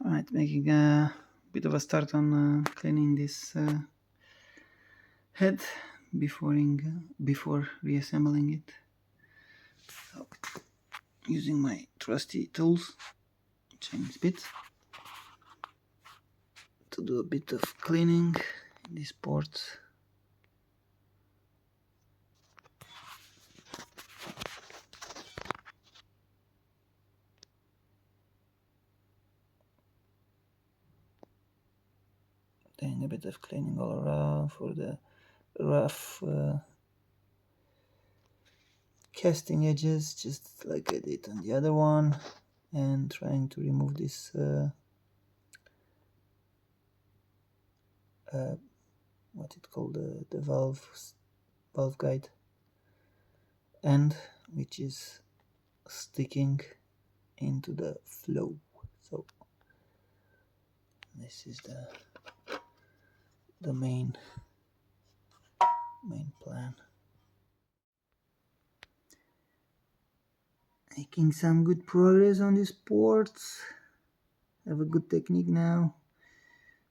Alright, making a bit of a start on cleaning this head before reassembling it. So, using my trusty tools, Chinese bits, to do a bit of cleaning in these ports. Doing a bit of cleaning all around for the rough casting edges, just like I did on the other one, and trying to remove this what it called, the valve guide end, which is sticking into the flow. So this is the main plan. Making some good progress on these ports. Have a good technique now.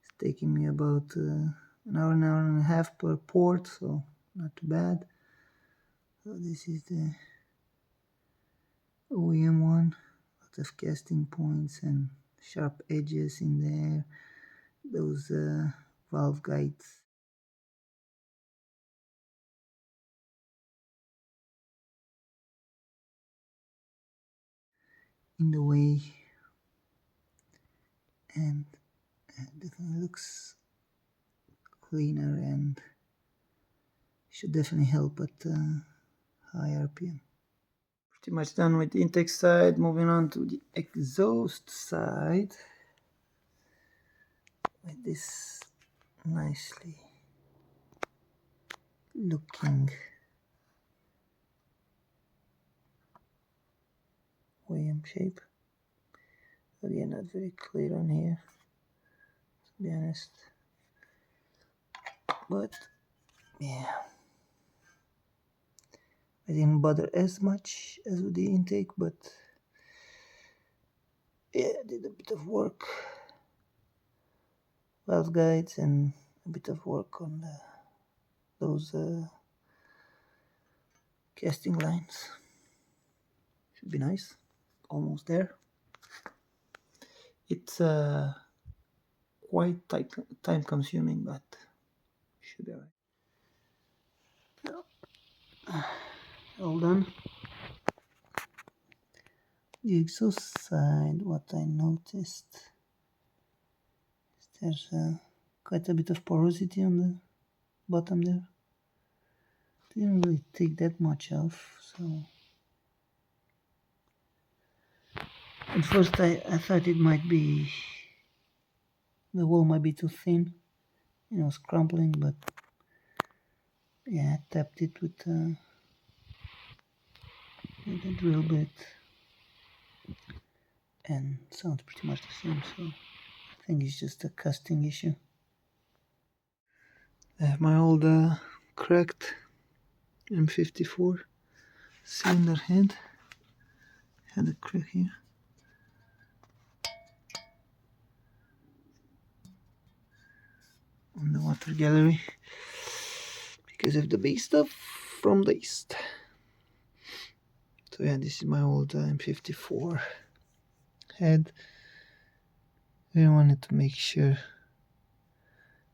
It's taking me about an hour and a half per port, so not too bad. So this is the OEM one. Lots of casting points and sharp edges in there. Those valve guides. In the way, and it definitely looks cleaner and should definitely help at high RPM. Pretty much done with the intake side. Moving on to the exhaust side with this nicely looking OEM shape. Again, not very clear on here, to be honest, but yeah, I didn't bother as much as with the intake, but yeah, I did a bit of work, valve guides, and a bit of work on those casting lines. Should be nice. Almost there. It's quite time consuming, but should be alright. All done. The exhaust side, what I noticed is there's quite a bit of porosity on the bottom there. Didn't really take that much off, so at first I thought it might be, the wall might be too thin, you know, crumpling, but yeah, I tapped it with a drill bit and sounds pretty much the same, so I think it's just a casting issue. I have my old cracked M54 cylinder head. Had a crack here. On the water gallery because of the base stuff from the east. So yeah, this is my old M54 head. I wanted to make sure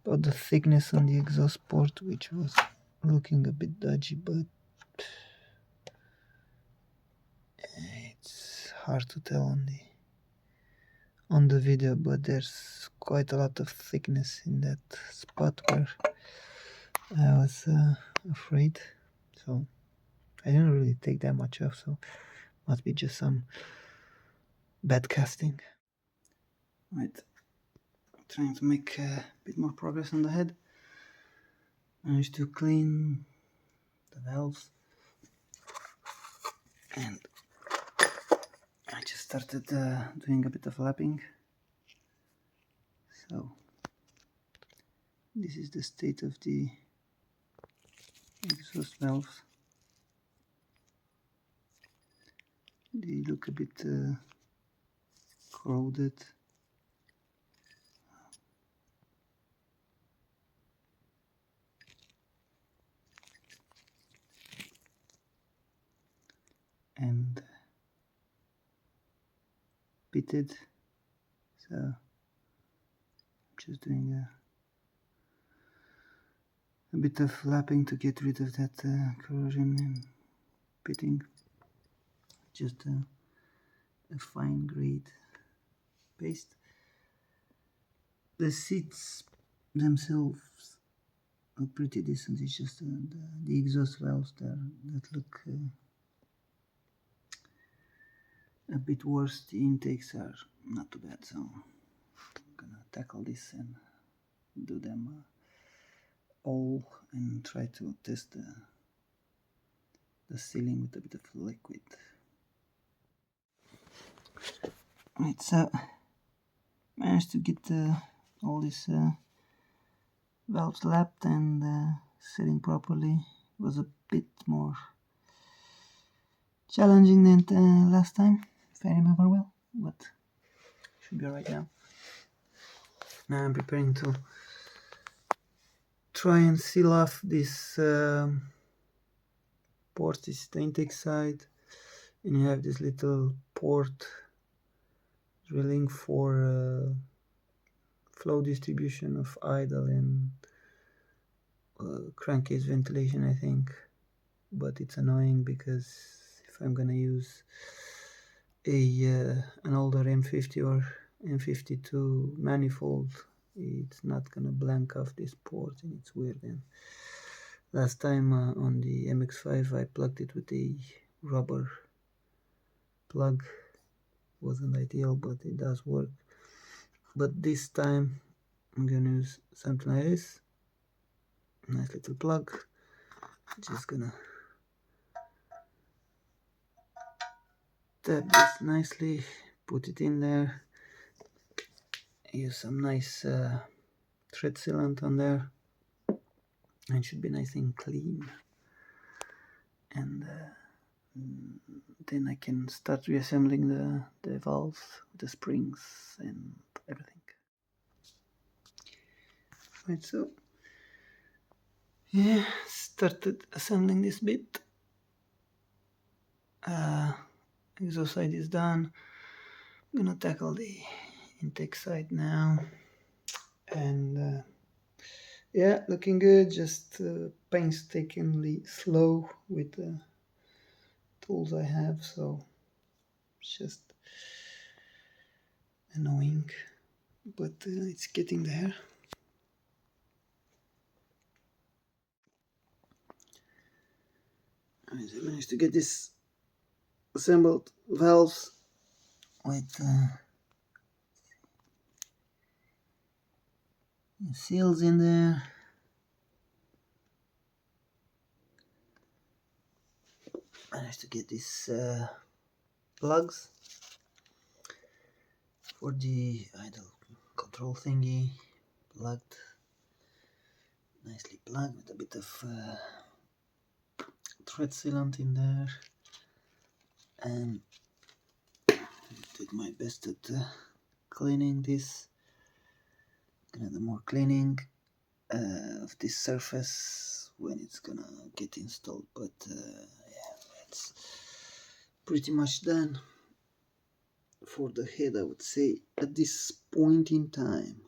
about the thickness on the exhaust port, which was looking a bit dodgy, but it's hard to tell on the video, but there's quite a lot of thickness in that spot where I was afraid. So I didn't really take that much off, so must be just some bad casting. Right, trying to make a bit more progress on the head. Managed to clean the valves, and I just started doing a bit of lapping. So this is the state of the exhaust valves. They look a bit corroded, pitted, so just doing a bit of lapping to get rid of that corrosion and pitting. Just a fine grade paste. The seats themselves are pretty decent. It's just the exhaust valves there that look a bit worse. The intakes are not too bad, so I'm gonna tackle this and do them all and try to test the sealing with a bit of liquid. Right, so managed to get all these valves lapped and sealing properly. It was a bit more challenging than last time, if I remember well, but should be alright now. Now I'm preparing to try and seal off this port. This is the intake side, and you have this little port drilling for flow distribution of idle and crankcase ventilation, I think. But it's annoying because if I'm gonna use an older M50 or M52 manifold, it's not gonna blank off this port, and it's weird. And last time on the MX5 I plugged it with a rubber plug. Wasn't ideal, but it does work. But this time I'm gonna use something like this. Nice little plug. Just gonna tap this nicely, put it in there, use some nice thread sealant on there, and it should be nice and clean. And then I can start reassembling the valves, the springs and everything. Right, so yeah, started assembling this bit. Exhaust side is done. I'm gonna tackle the intake side now, and yeah, looking good. Just painstakingly slow with the tools I have, so it's just annoying, but it's getting there. I managed to get this assembled valves with seals in there. Managed to get these plugs for the idle control thingy plugged, nicely plugged with a bit of thread sealant in there, and did my best at cleaning this. Gonna do more cleaning of this surface when it's gonna get installed, but yeah, it's pretty much done for the head, I would say, at this point in time.